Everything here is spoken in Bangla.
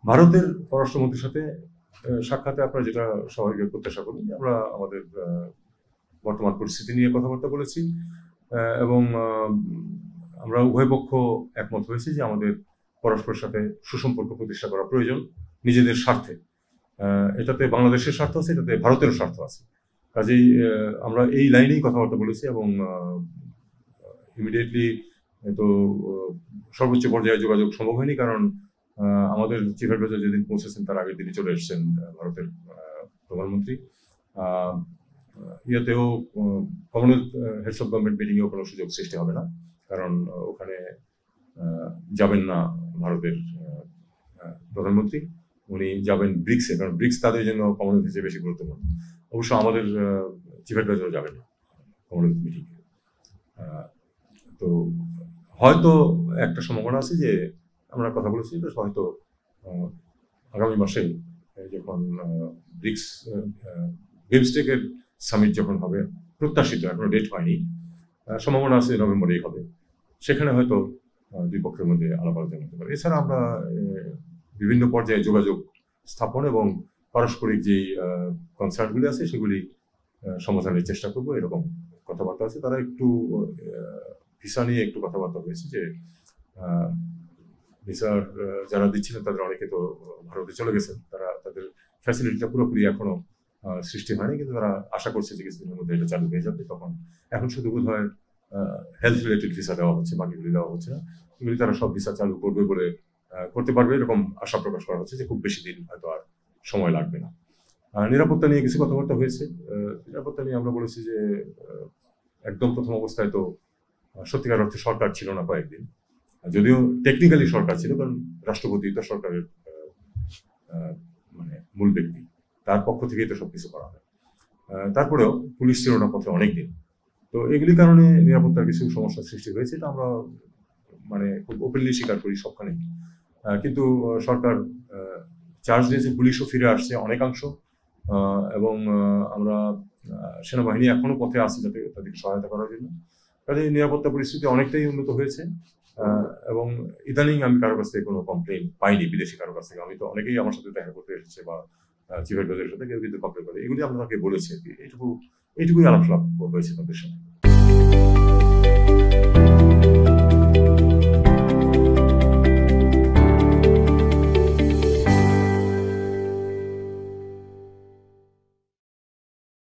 ভারতের পররাষ্ট্রমন্ত্রীর সাথে সাক্ষাতে আপনারা যেটা স্বাভাবিক প্রত্যাশা করুন, আমরা আমাদের বর্তমান পরিস্থিতি নিয়ে কথাবার্তা বলেছি এবং আমরা উভয় পক্ষ একমত হয়েছি যে আমাদের পরস্পরের সাথে সুসম্পর্ক প্রতিষ্ঠা করা প্রয়োজন নিজেদের স্বার্থে। এটাতে বাংলাদেশের স্বার্থ আছে, এটাতে ভারতেরও স্বার্থ আছে। কাজেই আমরা এই লাইনেই কথাবার্তা বলেছি এবং ইমিডিয়েটলি তো সর্বোচ্চ পর্যায়ে যোগাযোগ সম্ভব হয়নি, কারণ আমাদের চিফ অ্যাডভাইজার যেদিন পৌঁছেছেন তার আগের দিনই চলে এসেছেন ভারতের প্রধানমন্ত্রী। ইয়েতেও কমনওয়েলথ হেডস অফ গভর্নমেন্ট মিটিংয়েও কোনো সুযোগ সৃষ্টি হবে না, কারণ ওখানে যাবেন না ভারতের প্রধানমন্ত্রী, উনি যাবেন ব্রিক্সে, কারণ ব্রিক্স তাদের জন্য কমনওয়েলথ হিসেবে বেশি গুরুত্বপূর্ণ। অবশ্য আমাদের চিফ অ্যাডভাইজারও যাবেন না কমনওয়েলথ মিটিংয়ে। তো হয়তো একটা সম্ভাবনা আছে যে আমরা কথা বলেছি, হয়তো আগামী মাসে যখন ব্রিক্স বিমস্টেকের সামিট যখন হবে, প্রত্যাশিত, এখনো ডেট হয়নি, সম্ভাবনা আছে নভেম্বরেই হবে, সেখানে হয়তো দুই পক্ষের মধ্যে আলাপ আলোচনা হতে পারে। এছাড়া আমরা বিভিন্ন পর্যায়ে যোগাযোগ স্থাপন এবং পারস্পরিক যেই কনসার্নগুলি আছে সেগুলি সমাধানের চেষ্টা করবো, এরকম কথাবার্তা আছে। তারা একটু ভিসা নিয়ে একটু কথাবার্তা হয়েছে যে ভিসার যারা দিচ্ছিলেন তাদের অনেকে তো ভারতে চলে গেছেন, তারা তাদের ফ্যাসিলিটিটা পুরোপুরি এখনো সৃষ্টি হয়নি, কিন্তু তারা আশা করছে যে কিছুদিনের মধ্যে এটা চালু হয়ে যাবে। তখন এখন শুধু বোধ হয় হেলথ রিলেটেড ভিসা দেওয়া হচ্ছে, বাকিগুলি দেওয়া হচ্ছে না। এগুলি তারা সব ভিসা চালু করবে বলে করতে পারবে এরকম আশা প্রকাশ করা হচ্ছে যে খুব বেশি দিন হয়তো আর সময় লাগবে না। নিরাপত্তা নিয়ে কিছু কথাবার্তা হয়েছে। নিরাপত্তা নিয়ে আমরা বলেছি যে একদম প্রথম অবস্থায় তো সত্যিকার অর্থে সরকার ছিল না কয়েকদিন, যদিও টেকনিক্যালি সরকার ছিল, কারণ রাষ্ট্রপতি তো সরকারের মানে মূল ব্যক্তি, তার পক্ষ থেকেই তো সবকিছু করা হয়। তারপরেও পুলিশ ছিল না পথে অনেকদিন। তো এগুলির কারণে নিরাপত্তার কিছু সমস্যার সৃষ্টি হয়েছে, এটা আমরা মানে খুব ওপেনলি স্বীকার করি সবখানে। কিন্তু সরকার চার্জ নিয়েছে, পুলিশও ফিরে আসছে অনেকাংশ, এবং আমরা সেনাবাহিনী এখনো পথে আছে যাতে তাদেরকে সহায়তা করার জন্য। কাজে নিরাপত্তা পরিস্থিতি অনেকটাই উন্নত হয়েছে এবং ইদানিং আমি কারো কাছ থেকে কোনো কমপ্লেন পাইনি, বিদেশি কারো কাছ থেকে। আমি তো অনেকেই আমার সাথে দেখা করতে এসেছে বা চিফ অ্যাডভাইজারের সাথে কেউ কিন্তু কমপ্লেন করে, এগুলি আমরা তাকে বলেছি আর কি। এইটুকুই আলাপ হয়েছে তাদের সাথে।